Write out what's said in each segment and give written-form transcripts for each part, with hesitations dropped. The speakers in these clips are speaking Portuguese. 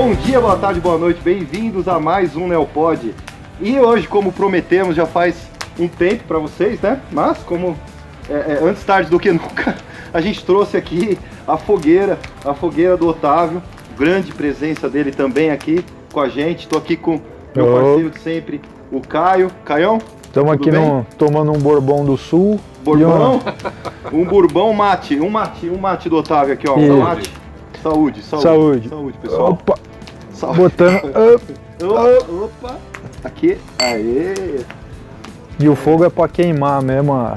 Bom dia, boa tarde, boa noite, bem-vindos a mais um Neopod. E hoje, como prometemos, já faz um tempo para vocês, né? Mas como antes tarde do que nunca, a gente trouxe aqui a fogueira do Otávio, grande presença dele também aqui com a gente. Estou aqui com meu parceiro de sempre, o Caio. Caião? Estamos aqui tomando um Bourbon do Sul. Bourbon? Um Bourbon mate, um mate do Otávio aqui, ó. Um mate. Saúde, pessoal. Opa! Saúde. Botando. Opa! Aqui, aê! E o fogo é pra queimar mesmo,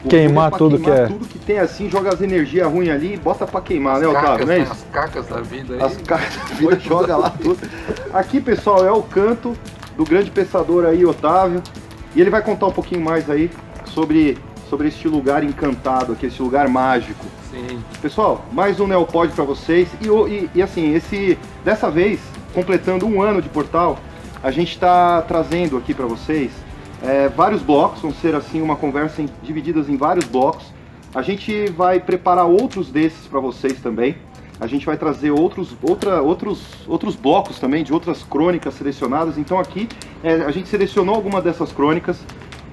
queimar tudo que é. Tudo que tem assim, joga as energias ruins ali e bota pra queimar, né, Otávio? Não é isso? As cacas da vida aí. As cacas da vida, joga lá tudo. Aqui, pessoal, é o canto do grande pensador aí, Otávio. E ele vai contar um pouquinho mais aí sobre este lugar encantado aqui, esse lugar mágico. Sim. Pessoal, mais um Neopod para vocês. E assim, dessa vez, completando um ano de portal, a gente está trazendo aqui para vocês vários blocos, vão ser assim uma conversa divididas em vários blocos. A gente vai preparar outros desses para vocês também. A gente vai trazer outros blocos também, de outras crônicas selecionadas. Então aqui, a gente selecionou alguma dessas crônicas.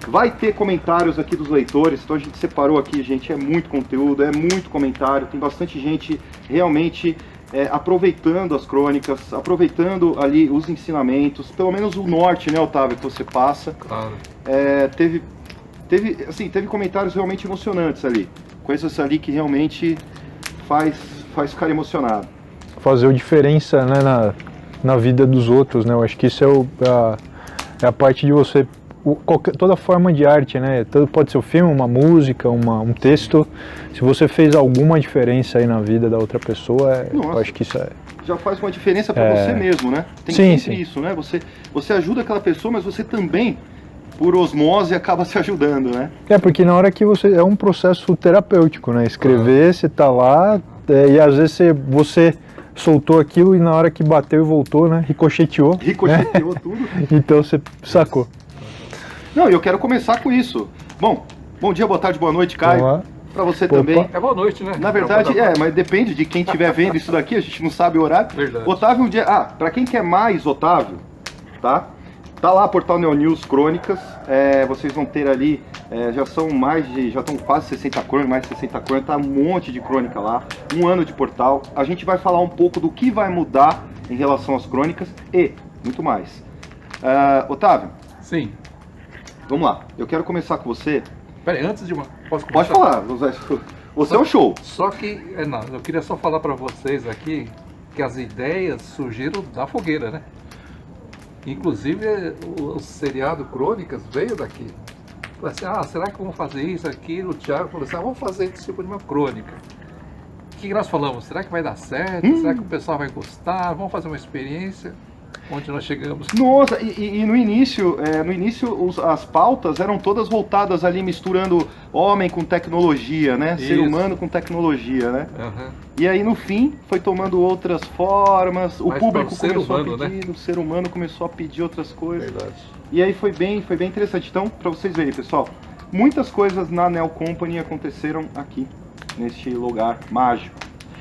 Vai ter comentários aqui dos leitores, então a gente separou aqui, gente, é muito conteúdo, é muito comentário, tem bastante gente realmente aproveitando as crônicas, aproveitando ali os ensinamentos, pelo menos o norte, né, Otávio, que você passa. Claro. Teve comentários realmente emocionantes ali, coisas ali que realmente faz ficar emocionado. Fazer diferença, né, na vida dos outros, né, eu acho que isso é a parte de você... toda forma de arte, né? Pode ser um filme, uma música, um texto. Se você fez alguma diferença aí na vida da outra pessoa, eu acho que isso já faz uma diferença para você mesmo, né? Tem sempre isso, né? Você ajuda aquela pessoa, mas você também, por osmose, acaba se ajudando, né? Porque na hora que é um processo terapêutico, né? Escrever, você tá lá, e às vezes você soltou aquilo e na hora que bateu e voltou, né? Ricocheteou, né? Tudo. Então você sacou. Não, eu quero começar com isso. Bom dia, boa tarde, boa noite, Caio. Para você também. É boa noite, né? Na verdade, mas depende de quem estiver vendo isso daqui, a gente não sabe o horário. Verdade. Otávio, um dia... para quem quer mais Otávio, tá? Tá lá, Portal Neo News Crônicas. Vocês vão ter ali, já estão quase 60 crônicas, mais de 60 crônicas, tá um monte de crônica lá. Um ano de portal. A gente vai falar um pouco do que vai mudar em relação às crônicas e muito mais. Otávio. Sim. Vamos lá, eu quero começar com você. Peraí, antes de posso começar? Pode falar, você é um show. Só que, eu queria só falar para vocês aqui que as ideias surgiram da fogueira, né? Inclusive, o seriado Crônicas veio daqui. Falei assim, será que vamos fazer isso, aquilo? O Thiago falou assim, vamos fazer esse tipo de uma crônica. O que nós falamos? Será que vai dar certo? Será que o pessoal vai gostar? Vamos fazer uma experiência? Onde nós chegamos. Nossa, e no início as pautas eram todas voltadas ali, misturando homem com tecnologia, né? Isso. Ser humano com tecnologia, né? Uhum. E aí no fim foi tomando outras formas, o público começou humano, a pedir, né? O ser humano começou a pedir outras coisas. Verdade. E aí foi bem interessante. Então, para vocês verem, pessoal, muitas coisas na Neo Company aconteceram aqui, neste lugar mágico.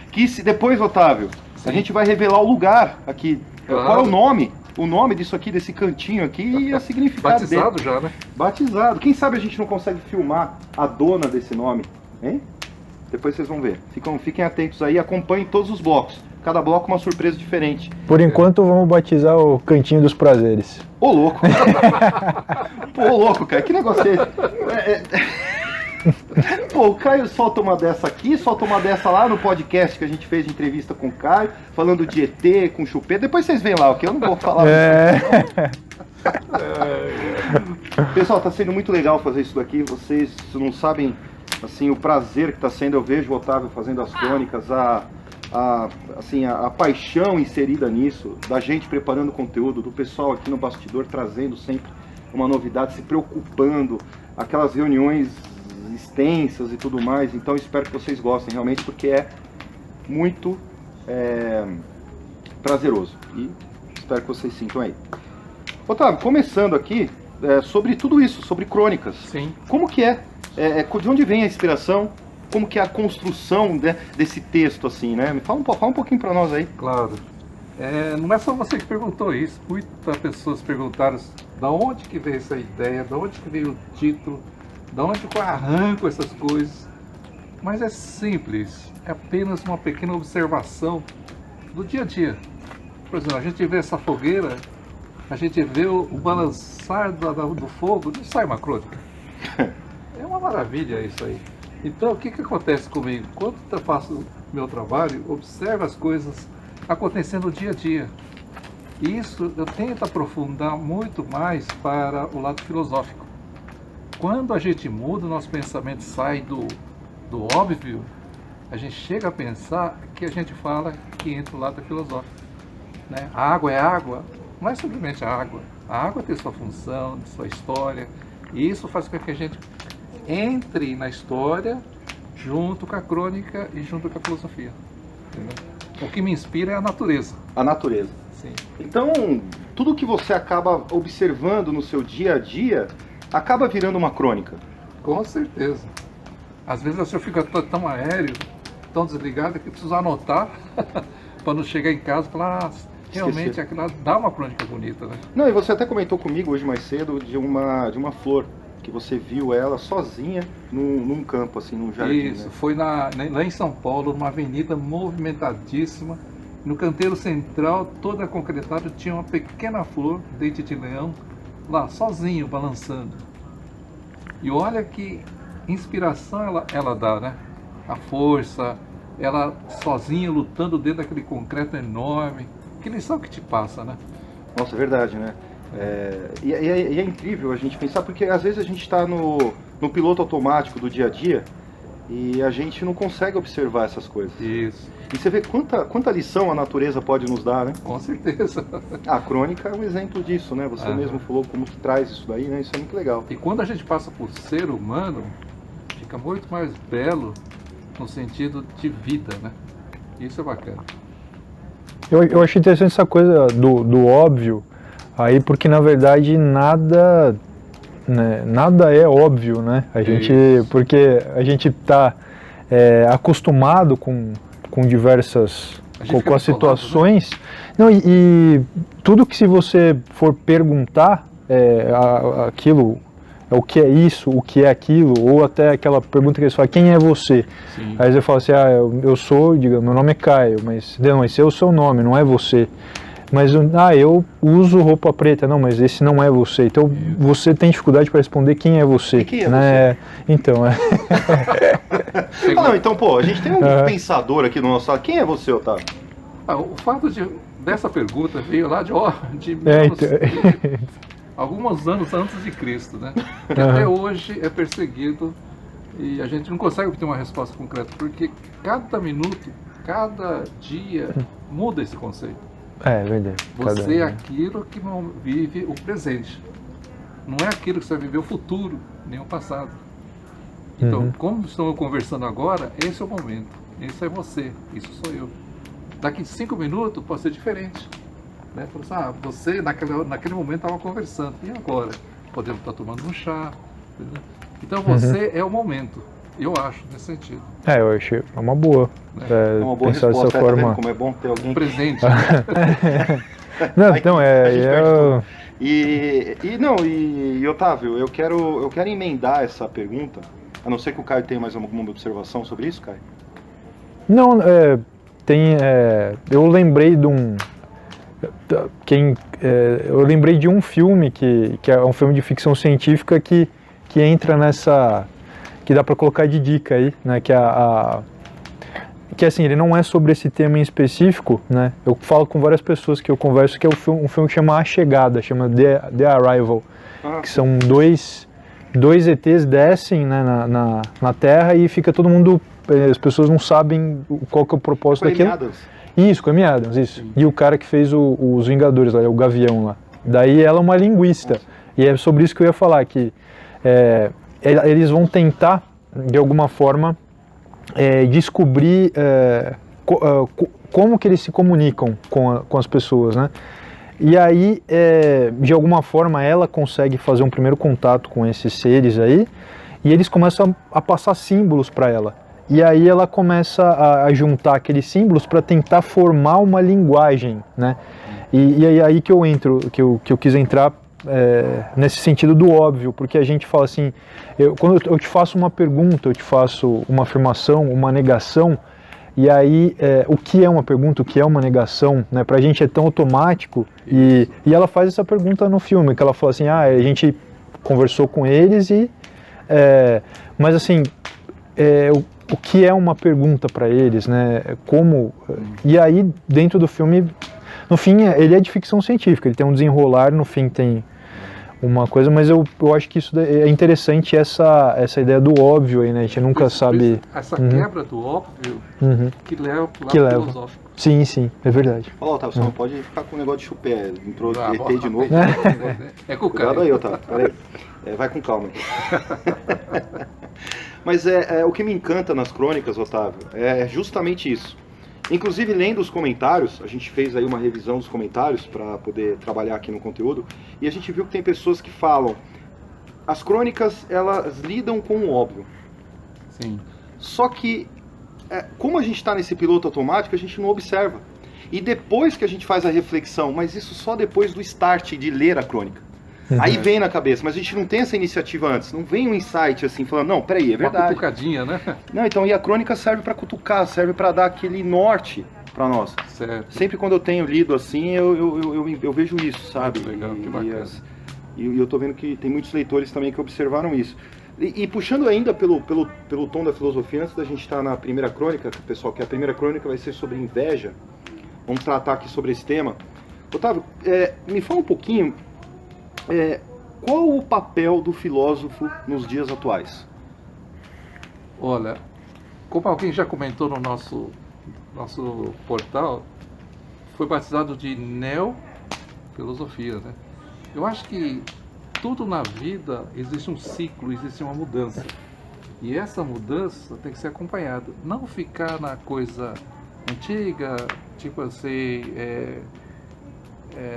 Que depois, Otávio, a gente vai revelar o lugar aqui. Claro. Qual é o nome disso aqui, desse cantinho aqui e a significado Batizado dele. já, né? Batizado. Quem sabe a gente não consegue filmar a dona desse nome, hein? Depois vocês vão ver. Fiquem atentos aí, acompanhem todos os blocos. Cada bloco uma surpresa diferente. Por enquanto vamos batizar o Cantinho dos Prazeres. Ô louco! Pô, louco, cara, que negócio é esse? Pô, o Caio solta uma dessa aqui, solta uma dessa lá no podcast que a gente fez de entrevista com o Caio, falando de ET, com chupeta. Depois vocês veem lá, ok? Eu não vou falar. Pessoal, tá sendo muito legal fazer isso daqui. Vocês não sabem, assim, o prazer que tá sendo. Eu vejo o Otávio fazendo as crônicas, a paixão inserida nisso, da gente preparando conteúdo, do pessoal aqui no bastidor trazendo sempre uma novidade, se preocupando, aquelas reuniões extensas e tudo mais. Então espero que vocês gostem realmente, porque é muito prazeroso e espero que vocês sintam aí. Otávio, começando aqui sobre tudo isso, sobre crônicas. Sim. Como que de onde vem a inspiração? Como que é a construção desse texto, assim, né? Fala um pouquinho para nós aí. Claro. Não é só você que perguntou isso, muitas pessoas perguntaram da onde que veio essa ideia, da onde que veio o título, da onde que eu arranco essas coisas. Mas é simples, é apenas uma pequena observação do dia a dia. Por exemplo, a gente vê essa fogueira, a gente vê o balançar do fogo, não sai uma crônica. É uma maravilha isso aí. Então, o que acontece comigo? Quando eu faço meu trabalho, observo as coisas acontecendo dia a dia. E isso eu tento aprofundar muito mais para o lado filosófico. Quando a gente muda, o nosso pensamento sai do óbvio, a gente chega a pensar que a gente fala que entra o lado filosófico. Né? A água é água, não é simplesmente a água. A água tem sua função, sua história, e isso faz com que a gente entre na história junto com a crônica e junto com a filosofia. Entendeu? O que me inspira é a natureza. A natureza. Sim. Então, tudo que você acaba observando no seu dia a dia acaba virando uma crônica. Com certeza. Às vezes você fica tão aéreo, tão desligado, que preciso anotar para não chegar em casa e falar, realmente aquilo lá dá uma crônica bonita, né? Não, e você até comentou comigo hoje mais cedo de uma flor, que você viu ela sozinha num campo, assim, num jardim. Isso, né? foi lá em São Paulo, numa avenida movimentadíssima, no canteiro central, toda concretada, tinha uma pequena flor, dente de leão, lá, sozinho, balançando. E olha que inspiração ela dá, né? A força, ela sozinha lutando dentro daquele concreto enorme. Que lição que te passa, né? Nossa, é verdade, né? E é incrível a gente pensar, porque às vezes a gente está no piloto automático do dia a dia e a gente não consegue observar essas coisas. Isso. E você vê quanta lição a natureza pode nos dar, né? Com certeza. A crônica é um exemplo disso, né? Você mesmo falou como que traz isso daí, né? Isso é muito legal. E quando a gente passa por ser humano, fica muito mais belo no sentido de vida, né? Isso é bacana. Eu acho interessante essa coisa do óbvio, aí porque na verdade nada, né, nada é óbvio, né? Porque a gente está acostumado com diversas com as situações, né? Não, e tudo que se você for perguntar aquilo, o que é isso, o que é aquilo, ou até aquela pergunta que eles falam, quem é você? Sim. Aí você fala assim, eu sou, diga, meu nome é Caio, mas não, esse é o seu nome, não é você. Mas, eu uso roupa preta, não, mas esse não é você. Então, você tem dificuldade para responder quem é você. E quem é né? você? Então, não, então, pô, a gente tem um pensador aqui no nosso lado. Quem é você, Otávio? O fato dessa pergunta veio lá de alguns anos antes de Cristo, né? Que até hoje é perseguido e a gente não consegue obter uma resposta concreta, porque cada minuto, cada dia muda esse conceito. É verdade. Você é aquilo que não vive o presente. Não é aquilo que você vai viver o futuro, nem o passado. Então, como estamos conversando agora, esse é o momento. Esse é você, isso sou eu. Daqui 5 minutos pode ser diferente. Né? Você naquele momento estava conversando, e agora? Podemos estar tomando um chá. Entendeu? Então você é o momento, eu acho, nesse sentido. Eu achei uma boa. É uma boa pensar resposta, dessa forma. Tá vendo como é bom ter alguém presente. Não, então E Otávio, eu quero emendar essa pergunta, a não ser que o Caio tenha mais alguma observação sobre isso, Caio? Não, eu lembrei de eu lembrei de um filme que é um filme de ficção científica que entra nessa, que dá para colocar de dica aí, né, que assim, ele não é sobre esse tema em específico, né? Eu falo com várias pessoas que eu converso, que é um filme que chama A Chegada, chama The Arrival, que são dois ETs descem, né, na Terra e fica todo mundo, as pessoas não sabem qual que é o propósito daquilo. Isso, com a Amy Adams, isso. Sim. E o cara que fez os Vingadores, lá, o Gavião lá. Daí ela é uma linguista. Nossa. E é sobre isso que eu ia falar, que eles vão tentar, de alguma forma, descobrir como que eles se comunicam com as pessoas, né? E aí, de alguma forma, ela consegue fazer um primeiro contato com esses seres aí, e eles começam a passar símbolos para ela. E aí ela começa a juntar aqueles símbolos para tentar formar uma linguagem, né? E é aí que eu entro, que eu quis entrar nesse sentido do óbvio, porque a gente fala assim, quando eu te faço uma pergunta, eu te faço uma afirmação, uma negação, e aí o que é uma pergunta, o que é uma negação, né? Pra gente é tão automático, e ela faz essa pergunta no filme, que ela fala assim, a gente conversou com eles mas assim, o que é uma pergunta para eles, né? Como... E aí, dentro do filme, no fim, ele é de ficção científica, ele tem um desenrolar, no fim tem uma coisa, mas eu acho que isso é interessante, essa ideia do óbvio aí, né? A gente nunca sabe... Essa quebra do óbvio que leva pro lado filosófico. Sim, sim, é verdade. Olha, Otávio, você não pode ficar com o negócio de chupé, entrou ET de novo. É com o cara. Cuidado aí, Otávio, peraí. Vai com calma. Mas o que me encanta nas crônicas, Otávio, é justamente isso. Inclusive, lendo os comentários, a gente fez aí uma revisão dos comentários para poder trabalhar aqui no conteúdo, e a gente viu que tem pessoas que falam, as crônicas, elas lidam com o óbvio. Sim. Só que, como a gente está nesse piloto automático, a gente não observa. E depois que a gente faz a reflexão, mas isso só depois do start de ler a crônica. Aí vem na cabeça, mas a gente não tem essa iniciativa antes, não vem um insight assim, falando, não, peraí, é verdade. Uma cutucadinha, né? Não, então, e a crônica serve para cutucar, serve para dar aquele norte para nós. Certo. Sempre quando eu tenho lido assim, eu vejo isso, sabe? Muito legal, que bacana. E eu tô vendo que tem muitos leitores também que observaram isso. E puxando ainda pelo tom da filosofia, antes da gente estar na primeira crônica, pessoal, que a primeira crônica vai ser sobre inveja, vamos tratar aqui sobre esse tema. Otávio, me fala um pouquinho... qual o papel do filósofo nos dias atuais? Olha, como alguém já comentou no nosso portal, foi batizado de neofilosofia, né? Eu acho que tudo na vida existe um ciclo, existe uma mudança. E essa mudança tem que ser acompanhada. Não ficar na coisa antiga, tipo assim,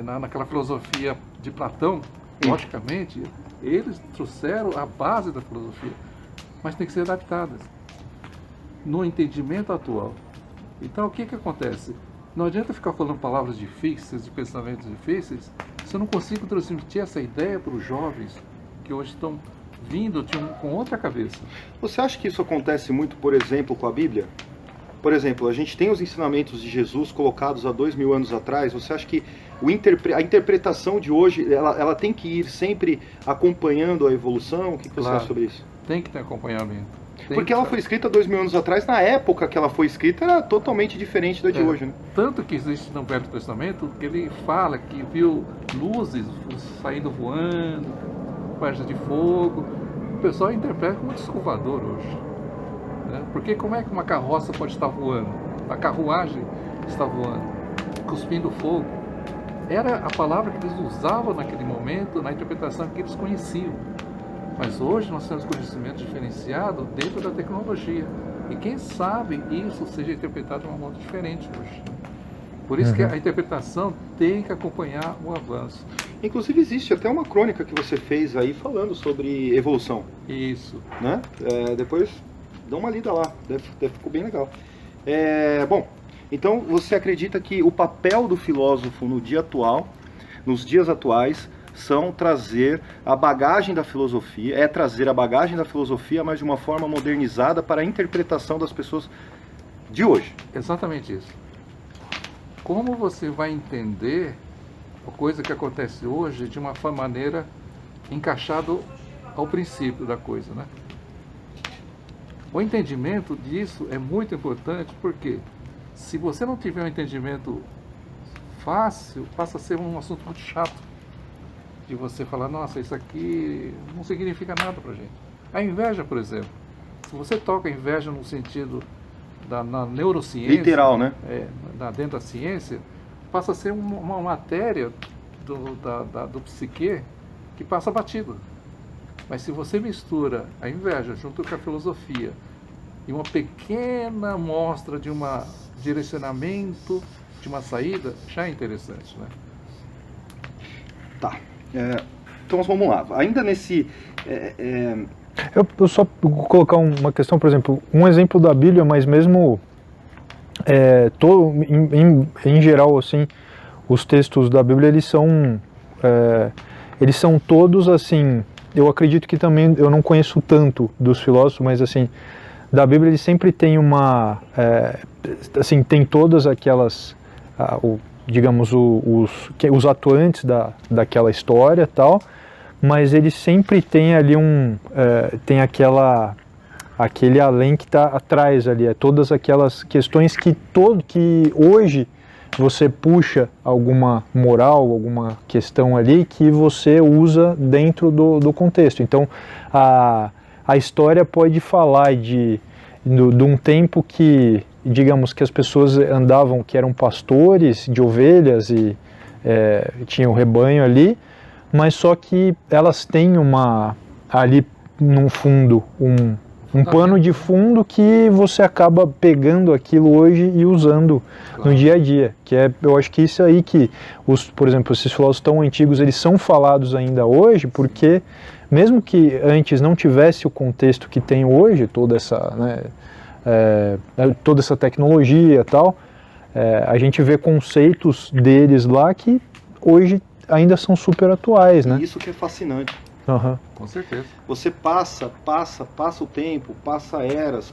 naquela filosofia de Platão. Logicamente, eles trouxeram a base da filosofia, mas tem que ser adaptadas no entendimento atual. Então, o que acontece? Não adianta ficar falando palavras difíceis, de pensamentos difíceis, se eu não consigo transmitir essa ideia para os jovens que hoje estão vindo com outra cabeça. Você acha que isso acontece muito, por exemplo, com a Bíblia? Por exemplo, a gente tem os ensinamentos de Jesus colocados há 2000 anos atrás. Você acha que a interpretação de hoje, ela tem que ir sempre acompanhando a evolução? O que você acha sobre isso? Tem que ter acompanhamento. Porque ela foi escrita 2000 anos atrás, na época que ela foi escrita era totalmente diferente da de hoje, né? Tanto que existe no Velho Testamento que ele fala que viu luzes saindo voando, faixas de fogo. O pessoal interpreta como desculpador hoje. Porque como é que uma carroça pode estar voando? A carruagem está voando, cuspindo fogo. Era a palavra que eles usavam naquele momento, na interpretação que eles conheciam. Mas hoje nós temos conhecimento diferenciado dentro da tecnologia. E quem sabe isso seja interpretado de uma modo diferente hoje. Por isso que a interpretação tem que acompanhar o avanço. Inclusive existe até uma crônica que você fez aí falando sobre evolução. Isso. Né? Depois... dá uma lida lá, ficou bem legal. Bom, então você acredita que o papel do filósofo no dia atual, nos dias atuais, são trazer a bagagem da filosofia, mas de uma forma modernizada para a interpretação das pessoas de hoje. Exatamente isso. Como você vai entender a coisa que acontece hoje de uma maneira encaixado ao princípio da coisa, né? O entendimento disso é muito importante porque se você não tiver um entendimento fácil, passa a ser um assunto muito chato. De você falar, nossa, isso aqui não significa nada pra gente. A inveja, por exemplo. Se você toca a inveja no sentido na neurociência... literal, né? Dentro da ciência, passa a ser uma matéria do psique que passa batido. Mas se você mistura a inveja junto com a filosofia e uma pequena amostra de um direcionamento, de uma saída, já é interessante, né? Tá. Então vamos lá. Ainda nesse... Eu só vou colocar uma questão, por exemplo, um exemplo da Bíblia, mas mesmo em geral, assim, os textos da Bíblia, eles são todos, assim, eu acredito que também, eu não conheço tanto dos filósofos, mas, assim, da Bíblia ele sempre tem assim, tem todas aquelas, digamos, os atuantes daquela história e tal, mas ele sempre tem ali tem aquele além que está atrás ali, todas aquelas questões que hoje você puxa alguma moral, alguma questão ali que você usa dentro do contexto. Então, a história pode falar de um tempo que, digamos, que as pessoas andavam, que eram pastores de ovelhas e tinham um rebanho ali, mas só que elas têm ali no fundo um pano de fundo que você acaba pegando aquilo hoje e usando no dia a dia, eu acho que isso aí que, por exemplo, esses filósofos tão antigos, eles são falados ainda hoje, porque mesmo que antes não tivesse o contexto que tem hoje, toda essa tecnologia e tal, a gente vê conceitos deles lá que hoje ainda são super atuais, né? E isso que é fascinante. Uhum. Com certeza. Você passa o tempo, passa eras,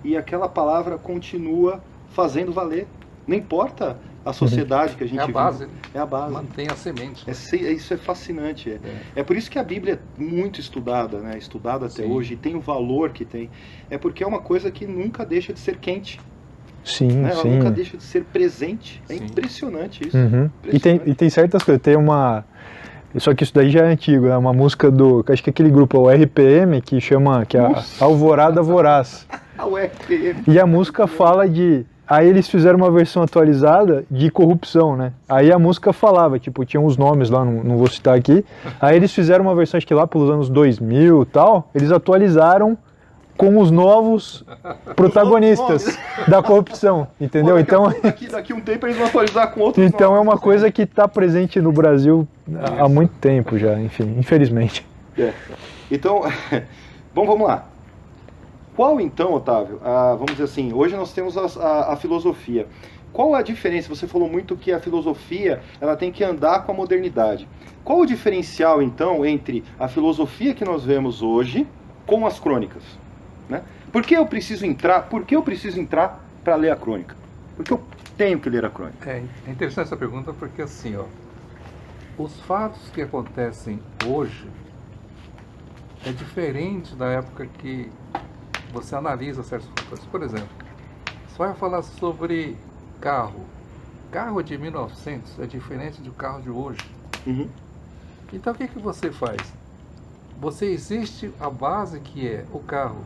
e aquela palavra continua fazendo valer. Não importa a sociedade que a gente vive. É a base. É a base. Mantém a semente. Isso é fascinante. É por isso que a Bíblia é muito estudada, né? Estudada até hoje, e tem o valor que tem. É porque é uma coisa que nunca deixa de ser quente. Sim, né? Ela sim. nunca deixa de ser presente. É Sim. Impressionante isso. Uhum. Impressionante. E tem certas coisas, tem uma... Só que isso daí já é antigo, é uma música acho que aquele grupo, o RPM, que é a Alvorada Voraz. O RPM. E a música fala de... Aí eles fizeram uma versão atualizada de corrupção, né? Aí a música falava, tipo, tinha uns nomes lá, não vou citar aqui. Aí eles fizeram uma versão, acho que lá pelos anos 2000 e tal, eles atualizaram com os novos protagonistas da corrupção, entendeu? Pô, Então, daqui um tempo eles vão atualizar com outros então é nomes. uma coisa que está presente no Brasil há muito tempo já, enfim, infelizmente. Então, bom, vamos lá. Qual então, Otávio, vamos dizer assim, hoje nós temos a filosofia. Qual a diferença? Você falou muito que a filosofia ela tem que andar com a modernidade. Qual o diferencial então entre a filosofia que nós vemos hoje com as crônicas? Né? Por que eu preciso entrar para ler a crônica? Porque eu tenho que ler a crônica. É interessante essa pergunta porque assim, ó, os fatos que acontecem hoje é diferente da época que você analisa certas coisas. Por exemplo, você vai falar sobre carro. Carro de 1900 é diferente do carro de hoje. Uhum. Então o que você faz? Existe a base que é o carro,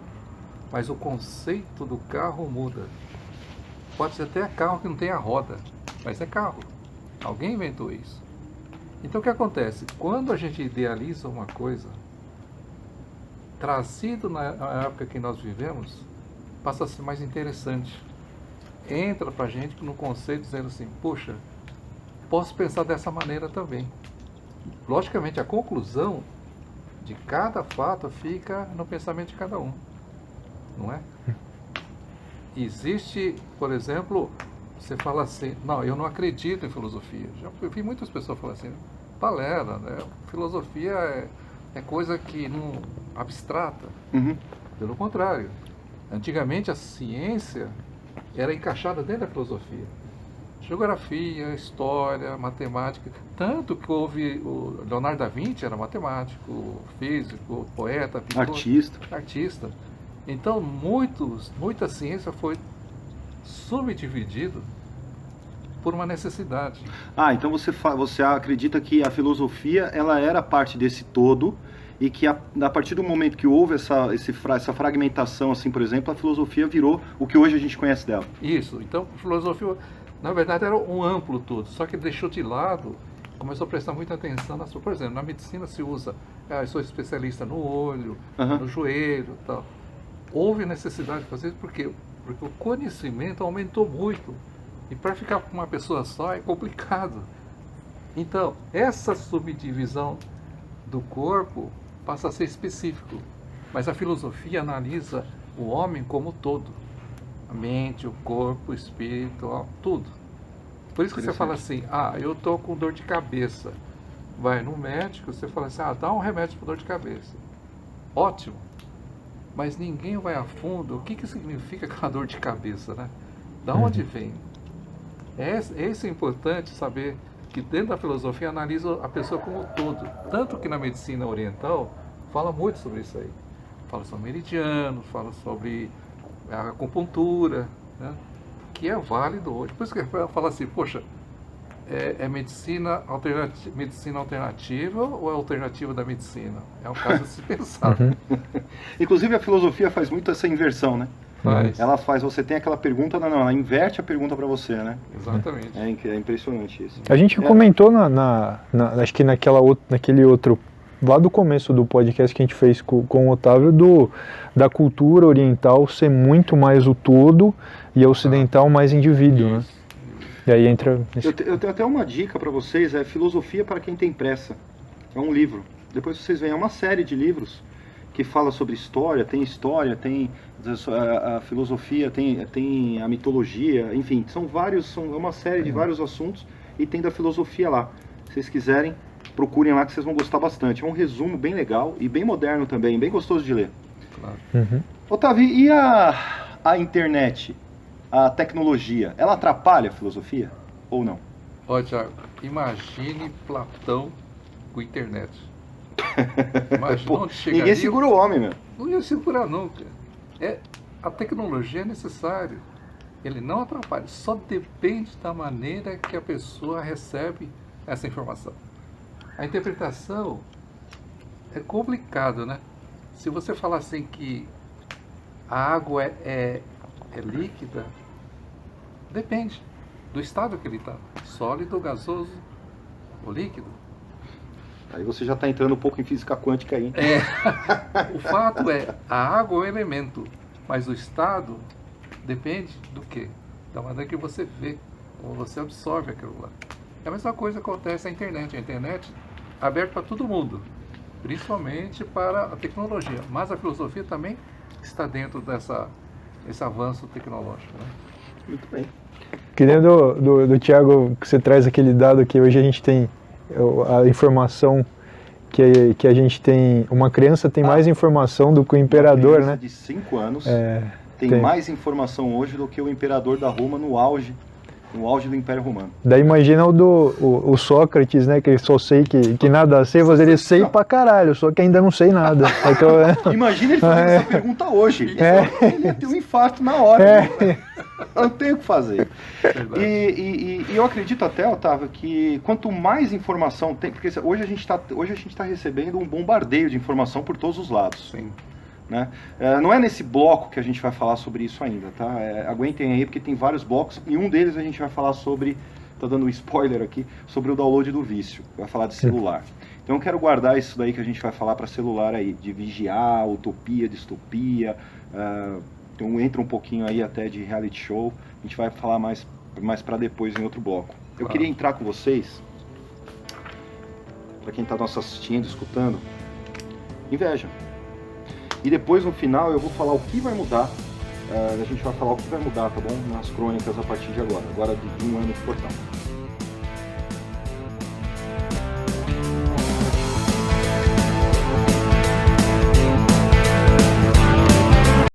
mas o conceito do carro muda. Pode ser até carro que não tem a roda, mas é carro. Alguém inventou isso. Então o que acontece? Quando a gente idealiza uma coisa, trazido na época que nós vivemos, passa a ser mais interessante. Entra pra gente no conceito dizendo assim, poxa, posso pensar dessa maneira também. Logicamente a conclusão de cada fato fica no pensamento de cada um, não é? Existe, por exemplo, você fala assim, não, eu não acredito em filosofia. Já vi muitas pessoas falando assim, balela, né? Filosofia é coisa que não abstrata. Uhum. Pelo contrário, antigamente a ciência era encaixada dentro da filosofia. Geografia, história, matemática, tanto que houve o Leonardo da Vinci era matemático, físico, poeta, pintor, artista. Então muita ciência foi subdividida por uma necessidade. Então você acredita que a filosofia ela era parte desse todo e que a partir do momento que houve essa fragmentação, assim, por exemplo, a filosofia virou o que hoje a gente conhece dela. Isso. Então a filosofia na verdade era um amplo todo, só que deixou de lado, começou a prestar muita atenção na sua, por exemplo, na medicina se usa, eu sou especialista no olho, no joelho, tal. Houve necessidade de fazer isso porque o conhecimento aumentou muito e para ficar com uma pessoa só é complicado. Então essa subdivisão do corpo passa a ser específico. Mas a filosofia analisa o homem como todo. A mente, o corpo, o espírito, ó, tudo. Por isso que você fala assim, eu tô com dor de cabeça. Vai no médico, você fala assim, dá um remédio para dor de cabeça. Ótimo. Mas ninguém vai a fundo. O que significa aquela dor de cabeça, né? Da onde vem? Isso é importante saber que dentro da filosofia analisa a pessoa como um todo. Tanto que na medicina oriental fala muito sobre isso aí. Fala sobre meridiano, fala sobre a acupuntura, né? Que é válido hoje. Por isso que eu falo assim, poxa, é medicina alternativa ou é alternativa da medicina? É um caso de se pensar. Inclusive a filosofia faz muito essa inversão, né? Faz. Ela faz, você tem aquela pergunta, não, ela inverte a pergunta para você, né? Exatamente. É impressionante isso. A gente comentou acho que naquele outro, lá do começo do podcast que a gente fez com o Otávio, da cultura oriental ser muito mais o todo e a ocidental mais indivíduo, né? E aí entra... Eu tenho até uma dica para vocês, é Filosofia para Quem Tem Pressa. É um livro. Depois vocês veem, é uma série de livros que fala sobre história, tem a filosofia, tem a mitologia, enfim, são uma série de vários assuntos e tem da filosofia lá. Se vocês quiserem, procurem lá que vocês vão gostar bastante. É um resumo bem legal e bem moderno também, bem gostoso de ler. Claro. Otávio, e a internet, a tecnologia, ela atrapalha a filosofia ou não? Ó, Thiago, imagine Platão com internet. Imagina onde chegaria. Ninguém segura o homem, meu. Não ia segurar nunca. A tecnologia é necessária. Ele não atrapalha, só depende da maneira que a pessoa recebe essa informação. A interpretação é complicado, né? Se você falar assim que a água é líquida, depende do estado que ele está. Sólido, gasoso ou líquido. Aí você já está entrando um pouco em física quântica aí. O fato é, a água é um elemento, mas o estado depende do quê? Da maneira que você vê, ou você absorve aquilo lá. A mesma coisa acontece na internet. A internet é aberta para todo mundo, principalmente para a tecnologia. Mas a filosofia também está dentro desse avanço tecnológico, né? Muito bem. Que nem do Thiago, que você traz aquele dado que hoje a gente tem a informação que a gente tem, uma criança tem mais informação do que o imperador, né? De 5 anos tem mais informação hoje do que o imperador da Roma no auge do Império Romano. Daí imagina o Sócrates, né? Que só sei que nada sei, mas ele sei pra caralho, só que ainda não sei nada. Imagina ele fazendo essa pergunta hoje. Ele ia ter um infarto na hora. Né? Não tem o que fazer. E eu acredito até, Otávio, que quanto mais informação tem, porque hoje a gente está recebendo um bombardeio de informação por todos os lados. Sim. Né? Não é nesse bloco que a gente vai falar sobre isso ainda, tá? Aguentem aí, porque tem vários blocos, e um deles a gente vai falar sobre, tô dando um spoiler aqui, sobre o download do vício, vai falar de celular. Então eu quero guardar isso daí que a gente vai falar para celular aí, de vigiar, utopia, distopia, então entra um pouquinho aí até de reality show, a gente vai falar mais para depois em outro bloco. Eu queria entrar com vocês, para quem está nos assistindo, escutando, inveja. E depois, no final, eu vou falar o que vai mudar. A gente vai falar o que vai mudar, tá bom? Nas crônicas a partir de agora de um ano de portal.